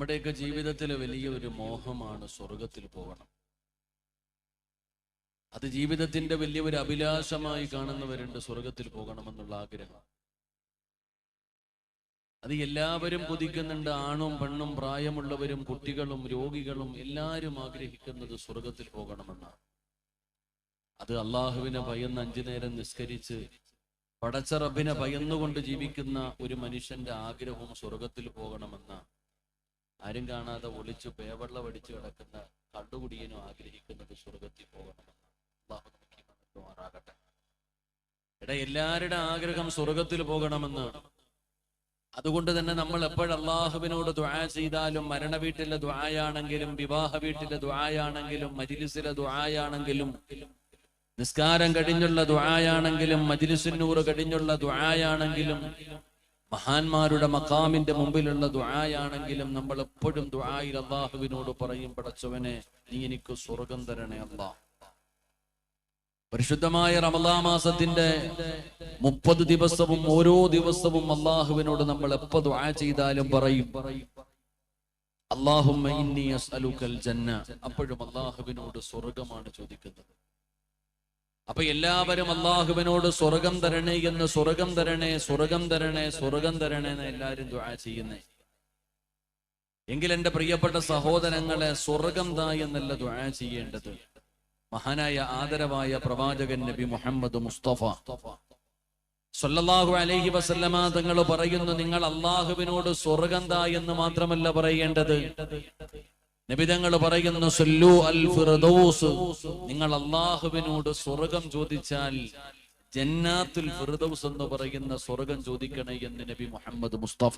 നമ്മുടെയൊക്കെ ജീവിതത്തിലെ വലിയൊരു മോഹമാണ് സ്വർഗത്തിൽ പോകണം. അത് ജീവിതത്തിന്റെ വലിയൊരു അഭിലാഷമായി കാണുന്നവരുണ്ട്, സ്വർഗത്തിൽ പോകണമെന്നുള്ള ആഗ്രഹം. അത് എല്ലാവരും കൊതിക്കുന്നുണ്ട്. ആണും പെണ്ണും പ്രായമുള്ളവരും കുട്ടികളും രോഗികളും എല്ലാവരും ആഗ്രഹിക്കുന്നത് സ്വർഗത്തിൽ പോകണമെന്നാണ്. അത് അള്ളാഹുവിനെ ഭയന്ന് 5 നേരം നിസ്കരിച്ച് പടച്ച റബ്ബിനെ ഭയന്നുകൊണ്ട് ജീവിക്കുന്ന ഒരു മനുഷ്യന്റെ ആഗ്രഹവും സ്വർഗത്തിൽ പോകണമെന്ന, ആരും കാണാതെ ഒളിച്ചു പേവെള്ളം അടിച്ചു കിടക്കുന്ന കള്ളുകുടിയനും ആഗ്രഹിക്കുന്നത് സ്വർഗത്തിൽ പോകണമെന്ന്. അള്ളാഹു നമുക്ക് മാറാകട്ടെ. എല്ലാവരുടെ ആഗ്രഹം സ്വർഗത്തിൽ പോകണമെന്നാണ്. അതുകൊണ്ട് തന്നെ നമ്മൾ എപ്പോഴും അള്ളാഹുവിനോട് ദുആ ചെയ്താലും, മരണ വീട്ടിലെ ദുആയാണെങ്കിലും, വിവാഹ വീട്ടിലെ ദുആയാണെങ്കിലും, മജ്ലിസിലെ ദുആയാണെങ്കിലും, നിസ്കാരം കഴിഞ്ഞുള്ള ദുആയാണെങ്കിലും, മജ്ലിസുൻ നൂർ കഴിഞ്ഞുള്ള ദുആയാണെങ്കിലും, മഹാന്മാരുടെ മഖാമിന്റെ മുമ്പിലുള്ള ദുആയാണെങ്കിലും, നമ്മൾ എപ്പോഴും ദുആയിൽ അള്ളാഹുവിനോട് പറയും, പടച്ചവനെ നീ എനിക്ക് സ്വർഗം തരണേ അല്ലാഹ്. പരിശുദ്ധമായ റമളാൻ മാസത്തിന്റെ 30 ദിവസവും ഓരോ ദിവസവും അള്ളാഹുവിനോട് നമ്മൾ എപ്പോ ദുആ ചെയ്താലും പറയും, അല്ലാഹുമ്മ ഇന്നി അസ്അലുക്കൽ ജന്ന. അപ്പോഴും അള്ളാഹുവിനോട് സ്വർഗമാണ് ചോദിക്കുന്നത്. അപ്പൊ എല്ലാവരും അള്ളാഹുവിനോട് സ്വർഗം തരണേ എന്ന്, സ്വർഗം തരണേ, സ്വർഗം തരണേ, സ്വർഗം തരണേ എന്ന് എല്ലാവരും ദുആ ചെയ്യുന്നേ. എങ്കിൽ എന്റെ പ്രിയപ്പെട്ട സഹോദരങ്ങളെ, സ്വർഗം താ എന്നല്ല ദുആ ചെയ്യേണ്ടത്. മഹാനായ ആദരവായ പ്രവാചകൻ നബി മുഹമ്മദ് മുസ്തഫ സ്വല്ലല്ലാഹു അലൈഹി വസല്ലമ തങ്ങൾ പറയുന്നു, നിങ്ങൾ അള്ളാഹുവിനോട് സ്വർഗം താ എന്ന് മാത്രമല്ല പറയേണ്ടത്. നബി തങ്ങൾ പറയുന്നു, സല്ലു അൽ ഫിർദൗസ്. നിങ്ങൾ അള്ളാഹുവിനോട് സ്വർഗം ചോദിച്ചാൽ ജന്നാത്തുൽ ഫിർദൗസ് എന്ന് പറയുന്ന സ്വർഗം ചോദിക്കണേ എന്ന് നബി മുഹമ്മദ് മുസ്തഫ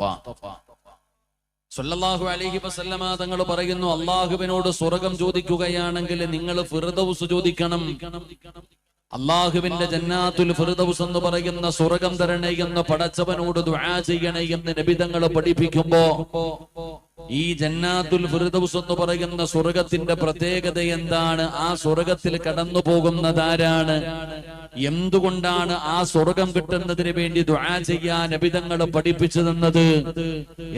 സ്വല്ലല്ലാഹു അലൈഹി വസല്ലമ തങ്ങൾ പറയുന്നു, അള്ളാഹുവിനോട് സ്വർഗം ചോദിക്കുകയാണെങ്കിൽ നിങ്ങൾ ഫിർദൗസ് ചോദിക്കണം. അള്ളാഹുവിന്റെ ജന്നാത്തുൽ ഫിർദൗസ് എന്ന് പറയുന്ന സ്വർഗം തരണേ എന്ന് പടച്ചവനോട് ദുആ ചെയ്യണേ എന്ന് നബി തങ്ങൾ പഠിപ്പിക്കുമ്പോ, ഈ ജന്നാത്തുൽ ഫിർദൗസ് എന്ന് പറയുന്ന സ്വർഗത്തിന്റെ പ്രത്യേകത എന്താണ്? ആ സ്വർഗത്തിൽ കടന്നു പോകുന്നതാരാണ്? എന്തുകൊണ്ടാണ് ആ സ്വർഗം കിട്ടുന്നതിന് വേണ്ടി ദുആ ചെയ്യാൻ നബി തങ്ങൾ പഠിപ്പിച്ചു തന്നത്?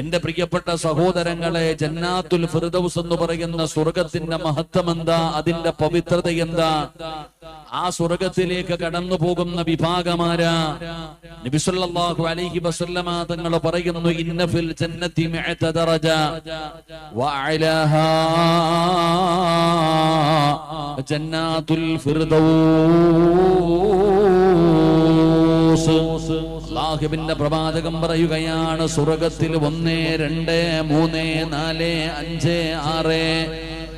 എന്റെ പ്രിയപ്പെട്ട സഹോദരങ്ങളെ, ജന്നാത്തുൽ ഫിർദൗസ് എന്ന് പറയുന്ന സ്വർഗത്തിന്റെ മഹത്വം എന്താ? അതിന്റെ പവിത്രത എന്താ? ആ സ്വർഗത്തിലേക്ക് കടന്നു പോകുന്ന വിഭാഗമാരാ? നബി സല്ലല്ലാഹു അലൈഹി വസല്ലമ തങ്ങൾ പറയുന്നു, ഇന്ന ഫിൽ ജന്നതി മിഅത ദറജ വഅലാഹാ ജന്നാത്തുൽ ഫിർദൗസ്. അല്ലാഹുവിന്റെ പ്രവാചകൻ പറയുകയാണ്, സ്വർഗത്തിൽ 1, 2, 3, 4, 5, 6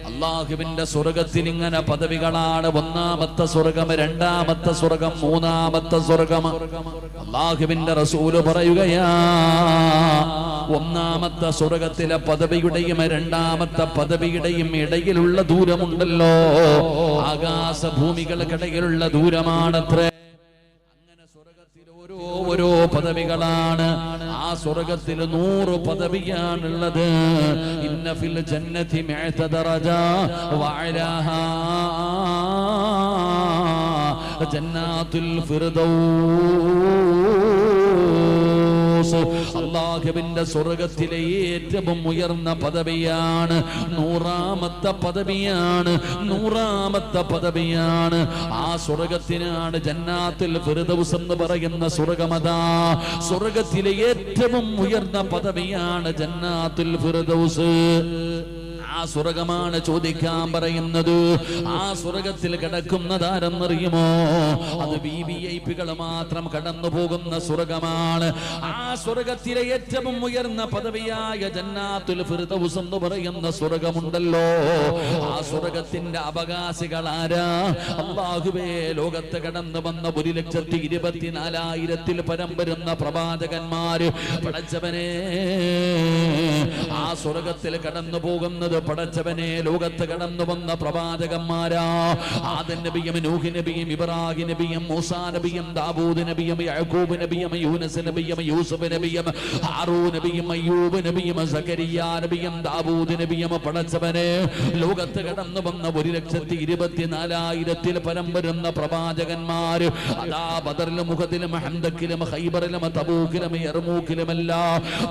അള്ളാഹുവിന്റെ സ്വർഗത്തിൽ ഇങ്ങനെ പദവികളാണ്. 1ാമത്തെ സ്വർഗം, 2ാമത്തെ സ്വർഗം, 3ാമത്തെ സ്വർഗം. അള്ളാഹുവിന്റെ റസൂല് പറയുകയാ, 1ാമത്തെ സ്വർഗത്തിലെ പദവിയുടെയും 2ാമത്തെ പദവിയുടെയും ഇടയിലുള്ള ദൂരമുണ്ടല്ലോ, ആകാശഭൂമികൾക്കിടയിലുള്ള ദൂരമാണത്രേ. ഓരോ പദവികളാണ്. ആ സ്വർഗത്തിൽ 100 പദവിയാണുള്ളത്. ഇന്ന ഫിൽ ജന്നതി മിഅത ദറജ വഅലാഹാ ജന്നാത്തുൽ ഫിർദൗസ്. അല്ലാഹുവിന്റെ സ്വർഗത്തിലെ ഏറ്റവും ഉയർന്ന പദവിയാണ്, 100ാമത്തെ പദവിയാണ്, 100ാമത്തെ പദവിയാണ്. ആ സ്വർഗത്തിനാണ് ജന്നാത്തുൽ ഫിർദൗസ് എന്ന് പറയുന്ന സ്വർഗമതാ. സ്വർഗത്തിലെ ഏറ്റവും ഉയർന്ന പദവിയാണ് ജന്നാത്തുൽ ഫിർദൗസ്. ആ സ്വർഗമാണ് ചോദിക്കാൻ പറയുന്നത്. ആ സ്വർഗത്തിൽ കിടക്കുന്നതാരെന്നറിയുമോ? അത് വിവിഐപികൾ മാത്രം കടന്നു പോകുന്ന സ്വർഗമാണ്. ആ സ്വർഗത്തിലെ ഏറ്റവും ഉയർന്ന പദവിയായ ജന്നാത്തുൽ ഫിർദൗസ് എന്ന് പറയുന്ന സ്വർഗമുണ്ടല്ലോ, ആ സ്വർഗത്തിന്റെ അവകാശികൾ ആരാ? അല്ലാഹുവേ, ലോകത്ത് കടന്നു വന്ന 1,24,000 പരം വരുന്ന പ്രവാചകന്മാര്, പടച്ചവനെ, ആ സ്വർഗത്തിൽ കടന്നു പോകുന്നത് പടച്ചവനെ ലോകത്ത് കടന്നു വന്ന പ്രവാചകന്മാരാ. ആദം നബിയും നൂഹ് നബിയും ഇബ്രാഹിം നബിയും മൂസാ നബിയും ദാവൂദ് നബിയും യാക്കൂബ് നബിയും യൂനുസ് നബിയും യൂസുഫ് നബിയും ഹാറൂൻ നബിയും അയ്യൂബ് നബിയും സക്കരിയ നബിയും ദാവൂദ് നബിയും പടച്ചവനെ ലോകത്ത് കടന്നു വന്ന 1,24,000 പരം വരുന്ന പ്രവാചകന്മാർ അതാ ബദറിലും മുഹദിലും ഹംദക്കിലും ഖൈബറിലും തബൂക്കിലും യർമൂക്കിലുമല്ല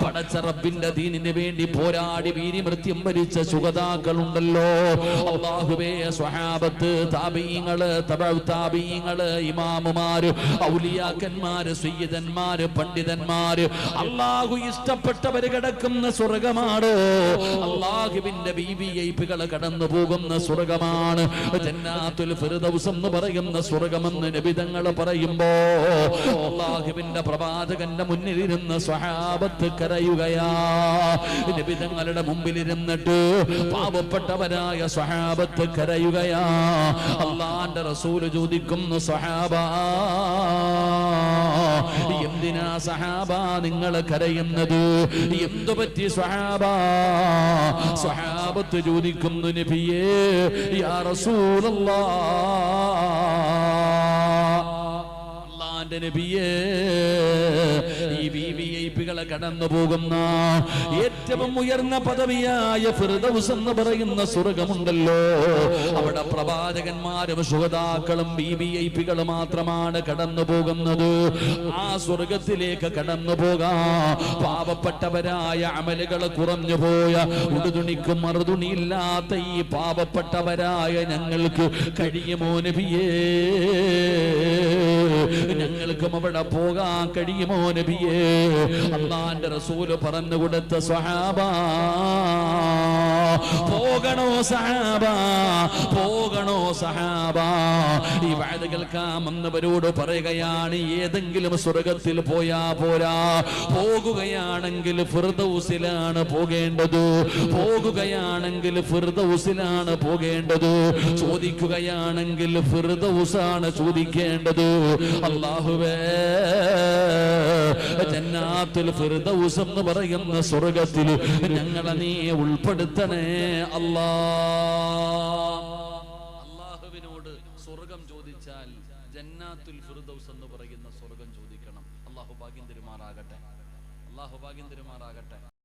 പടച്ച റബ്ബിന്റെ ദീനിന് വേണ്ടി പോരാടി വീരമൃത്യം വരിച്ച ശുഹദാക്കളുണ്ടല്ലോ. അല്ലാഹുവേ, സ്വഹാബത്ത്, താബീങ്ങള്, തബഉ താബീങ്ങള്, ഇമാമുമാര്, ഔലിയാക്കന്മാര്, സയ്യിദന്മാര്, പണ്ഡിതന്മാര്, അല്ലാഹു ഇഷ്ടപ്പെട്ടവര് കിടക്കുന്ന സ്വർഗമാണ്. അല്ലാഹുവിന്റെ വിവിഐപികൾ കടന്നു പോകുന്ന സ്വർഗമാണ് ജന്നാത്തുൽ ഫിർദൗസ് എന്ന് പറയുന്ന സ്വർഗമെന്ന് നബി തങ്ങൾ പറയുമ്പോ അല്ലാഹുവിന്റെ പ്രവാചകന്റെ മുന്നിലിരുന്ന സ്വഹാബത്ത് കരയുകയാ. നബി തങ്ങളുടെ മുമ്പിലിരുന്നിട്ട് പാവപ്പെട്ടവരായ സ്വഹാബത്ത് കരയുകയാ. അല്ലാഹുവിന്റെ റസൂൽ ചോദിക്കുന്നു, സ്വഹാബാ, എന്തിനാ സഹാബാ നിങ്ങൾ കരയുന്നത്? എന്തു പറ്റി സ്വഹാബാ? സ്വഹാബത്ത് ചോദിക്കുന്നു, നബിയേ, യാ റസൂലല്ലാഹ്, നബിയേ, ഈ വിവിഐപികളെ കടന്നു പോകുന്ന ഏറ്റവും ഉയർന്ന പദവിയായ ഫിർദൗസ് എന്ന് പറയുന്ന സ്വർഗമുണ്ടല്ലോ, അവിടെ പ്രവാചകന്മാരും ശുഹദാക്കളും വിവിഐപികൾ മാത്രമാണ് കടന്നു പോകുന്നത്. ആ സ്വർഗത്തിലേക്ക് കടന്നു പോകാൻ പാവപ്പെട്ടവരായ അമലുകൾ കുറഞ്ഞു പോയ ഉടുതുണിക്കും മറുതുണിയില്ലാത്ത ഈ പാവപ്പെട്ടവരായ ഞങ്ങൾക്ക് കഴിയുമോ നബിയേ? ഞങ്ങൾക്കും അവിടെ പോകാൻ കഴിയുമോ നബിയേ? അല്ലാഹുവിന്റെ റസൂൽ പറഞ്ഞു കൊടുത്ത സ്വഹാബാ, പോകണോ സഹാബാ, പോകണോ സഹാബാ? ഈ വഅദ് കേൾക്കാമെന്നവരോട് പറയുകയാണ്, ഏതെങ്കിലും സ്വർഗത്തിൽ പോയാ പോരാ, പോകുകയാണെങ്കിൽ ഫിർദൗസിലാണ് പോകേണ്ടത്, പോകുകയാണെങ്കിൽ ഫിർദൗസിലാണ് പോകേണ്ടത്, ചോദിക്കുകയാണെങ്കിൽ ഫിർദൗസാണ് ചോദിക്കേണ്ടത്. അല്ലാഹുവേ, ജന്നാത്തുൽ ഫിർദൗസ് എന്ന് പറയുന്ന സ്വർഗത്തിൽ ഞങ്ങളെ നീ ഉൾപ്പെടുത്തണേ അല്ലാഹുവിനോട് സ്വർഗം ചോദിച്ചാൽ ജന്നാത്തുൽ ഫിർദൗസ് എന്ന് പറയുന്ന സ്വർഗം ചോദിക്കണം. അല്ലാഹു ഭാഗ്യം തരുമാറാകട്ടെ. അല്ലാഹു ഭാഗ്യം തരുമാറാകട്ടെ.